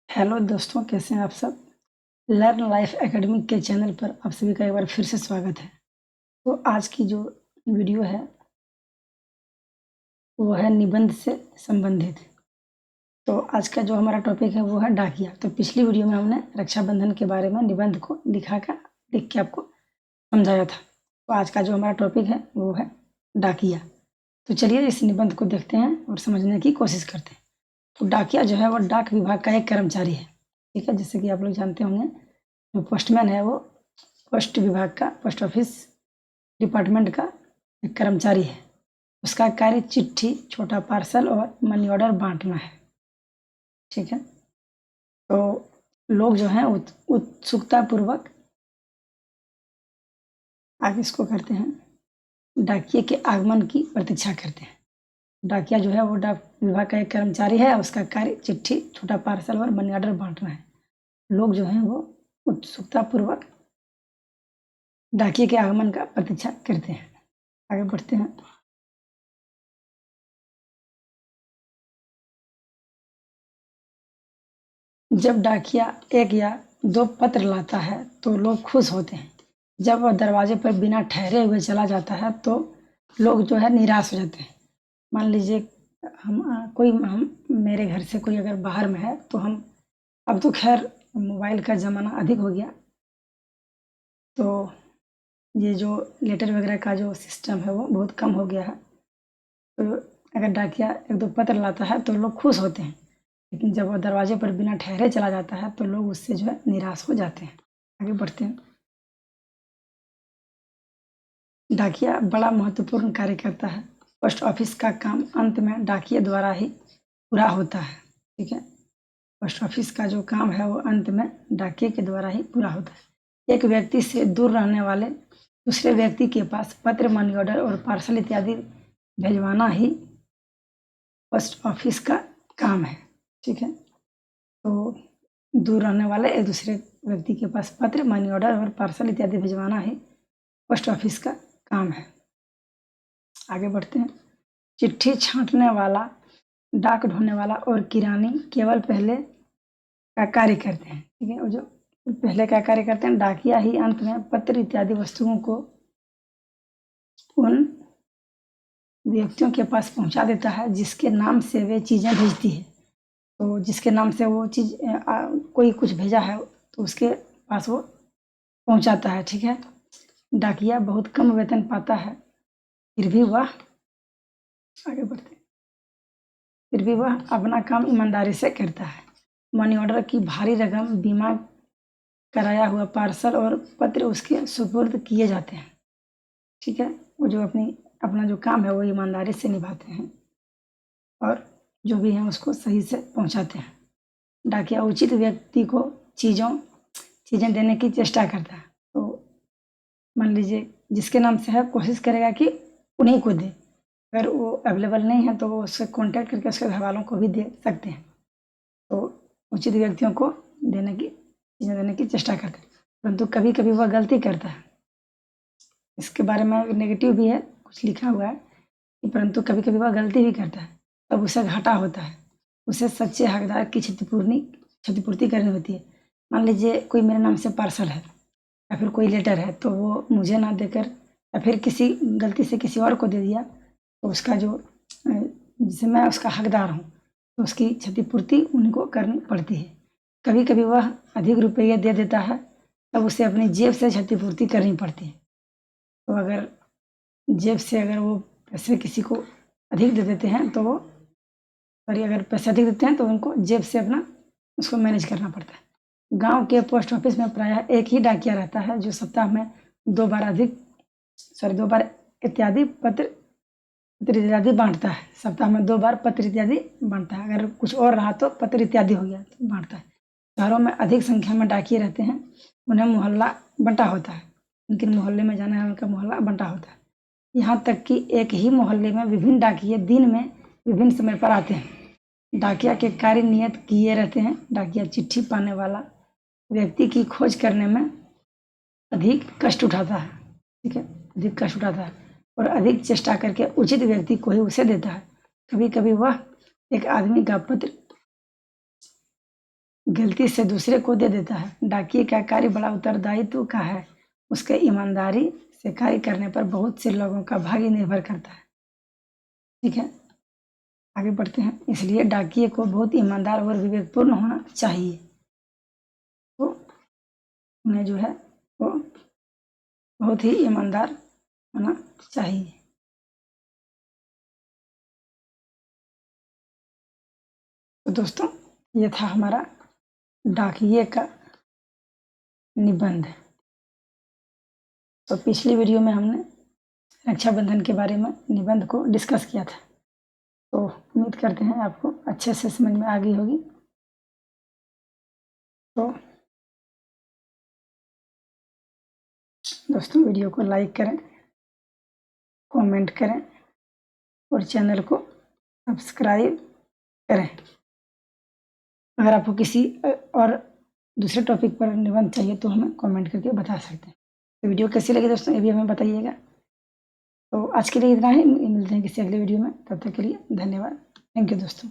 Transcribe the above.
Hello दोस्तों, कैसे हैं आप सब। लर्न लाइफ एकेडमी के चैनल पर आप सभी का एक बार फिर से स्वागत है। तो आज की जो वीडियो है वो है निबंध से संबंधित। तो आज का जो हमारा टॉपिक है वो है डाकिया। तो पिछली वीडियो में हमने रक्षाबंधन के बारे में निबंध को लिख के आपको समझाया था। तो आज का जो हमारा टॉपिक है वो है डाकिया। तो चलिए इस निबंध को देखते हैं और समझने की कोशिश करते हैं। तो डाकिया जो है वो डाक विभाग का एक कर्मचारी है। ठीक है, जैसे कि आप लोग जानते होंगे जो पोस्टमैन है वो पोस्ट विभाग का, पोस्ट ऑफिस डिपार्टमेंट का एक कर्मचारी है। उसका कार्य चिट्ठी, छोटा पार्सल और मनी ऑर्डर बांटना है। ठीक है, तो लोग जो हैं उत्सुकता पूर्वक आगे इसको करते हैं, डाकिये के आगमन की प्रतीक्षा करते हैं। डाकिया जो है वो डाक विभाग का एक कर्मचारी है। उसका कार्य चिट्ठी, छोटा पार्सल और मनी ऑर्डर बांटना है। लोग जो हैं वो उत्सुकता पूर्वक डाकिये के आगमन का प्रतीक्षा करते हैं। आगे बढ़ते हैं। जब डाकिया एक या दो पत्र लाता है तो लोग खुश होते हैं। जब वह दरवाजे पर बिना ठहरे हुए चला जाता है तो लोग जो है निराश हो जाते हैं। मान लीजिए हम मेरे घर से कोई अगर बाहर में है तो हम, अब तो खैर मोबाइल का ज़माना अधिक हो गया, तो ये जो लेटर वगैरह का जो सिस्टम है वो बहुत कम हो गया है। तो अगर डाकिया एक दो पत्र लाता है तो लोग खुश होते हैं, लेकिन जब वो दरवाजे पर बिना ठहरे चला जाता है तो लोग उससे जो है निराश हो जाते हैं। आगे बढ़ते हैं। डाकिया बड़ा महत्वपूर्ण कार्य करता है। पोस्ट ऑफिस का काम अंत में डाकिये द्वारा ही पूरा होता है। ठीक है, पोस्ट ऑफिस का जो काम है वो अंत में डाकिये के द्वारा ही पूरा होता है। एक व्यक्ति से दूर रहने वाले दूसरे व्यक्ति के पास पत्र, मनी ऑर्डर और पार्सल इत्यादि भेजवाना ही पोस्ट ऑफिस का काम है। ठीक है, तो दूर रहने वाले एक दूसरे व्यक्ति के पास पत्र, मनी ऑर्डर और पार्सल इत्यादि भिजवाना ही पोस्ट ऑफिस का काम है। आगे बढ़ते हैं। चिट्ठी छांटने वाला, डाक ढोने वाला और किरानी केवल पहले का कार्य करते हैं। ठीक है, और जो पहले का कार्य करते हैं, डाकिया ही अंत में पत्र इत्यादि वस्तुओं को उन व्यक्तियों के पास पहुंचा देता है जिसके नाम से वे चीज़ें भेजती है। तो जिसके नाम से वो चीज़ कोई कुछ भेजा है तो उसके पास वो पहुंचाता है। ठीक है, डाकिया बहुत कम वेतन पाता है, फिर भी वह आगे बढ़ते हैं। फिर भी वह अपना काम ईमानदारी से करता है। मनी ऑर्डर की भारी रकम, बीमा कराया हुआ पार्सल और पत्र उसके सुपुर्द किए जाते हैं। ठीक है, वो जो अपना जो काम है वो ईमानदारी से निभाते हैं और जो भी है उसको सही से पहुंचाते हैं। डाकिया उचित व्यक्ति को चीज़ें देने की चेष्टा करता है। तो मान लीजिए जिसके नाम से है, कोशिश करेगा कि उन्हीं को दे। अगर वो अवेलेबल नहीं है तो वो उससे कांटेक्ट करके उसके घर वालों को भी दे सकते हैं। तो उचित व्यक्तियों को चीज़ें देने की चेष्टा करते हैं, परंतु कभी कभी वह गलती करता है। इसके बारे में नेगेटिव भी है, कुछ लिखा हुआ है कि परंतु कभी कभी वह गलती भी करता है, तब उसे घाटा होता है। उसे सच्चे हकदार की क्षतिपूर्ति करनी होती है। मान लीजिए कोई मेरे नाम से पार्सल है या फिर कोई लेटर है तो वो मुझे ना देकर या फिर किसी गलती से किसी और को दे दिया, तो उसका जो जिसे मैं उसका हकदार हूँ तो उसकी क्षतिपूर्ति उनको करनी पड़ती है। कभी कभी वह अधिक रुपये दे देता है, तब उसे अपनी जेब से क्षतिपूर्ति करनी पड़ती है। तो अगर जेब से अगर वो पैसे किसी को अधिक दे देते हैं तो वो, सॉरी, अगर पैसे अधिक देते हैं तो उनको जेब से अपना उसको मैनेज करना पड़ता है। गांव के पोस्ट ऑफिस में प्रायः एक ही डाकिया रहता है जो सप्ताह में दो बार इत्यादि पत्र इत्यादि बांटता है। सप्ताह में 2 बार पत्र इत्यादि बांटता है। अगर कुछ और रहा तो पत्र इत्यादि हो गया तो बांटता है। शहरों में अधिक संख्या में डाकिये रहते हैं, उन्हें मोहल्ला बंटा होता है। उनके मोहल्ले में जाना है, उनका मोहल्ला बंटा होता है। यहाँ तक कि एक ही मोहल्ले में विभिन्न डाकिये दिन में विभिन्न समय पर आते हैं। डाकिया के कार्य नियत किए रहते हैं। डाकिया चिट्ठी पाने वाला व्यक्ति की खोज करने में अधिक कष्ट उठाता है। ठीक है, अधिक कष्ट उठाता है और अधिक चेष्टा करके उचित व्यक्ति को ही उसे देता है। कभी कभी वह एक आदमी का पत्र गलती से दूसरे को दे देता है। डाकिये का कार्य बड़ा उत्तरदायित्व का है। उसके ईमानदारी से कार्य करने पर बहुत से लोगों का भाग्य निर्भर करता है। ठीक है, आगे बढ़ते हैं। इसलिए डाकिये को बहुत ईमानदार और विवेकपूर्ण होना चाहिए। तो उन्हें जो है वो बहुत ही ईमानदार होना चाहिए। तो दोस्तों, ये था हमारा डाकिये का निबंध। तो पिछली वीडियो में हमने रक्षाबंधन के बारे में निबंध को डिस्कस किया था। तो उम्मीद करते हैं आपको अच्छे से समझ में आ गई होगी। तो दोस्तों, वीडियो को लाइक करें, कमेंट करें और चैनल को सब्सक्राइब करें। अगर आपको किसी और दूसरे टॉपिक पर निबंध चाहिए तो हमें कमेंट करके बता सकते हैं। तो वीडियो कैसी लगी दोस्तों, ये भी हमें बताइएगा। तो आज के लिए इतना ही, मिलते हैं किसी अगले वीडियो में। तब तक के लिए धन्यवाद। थैंक यू दोस्तों।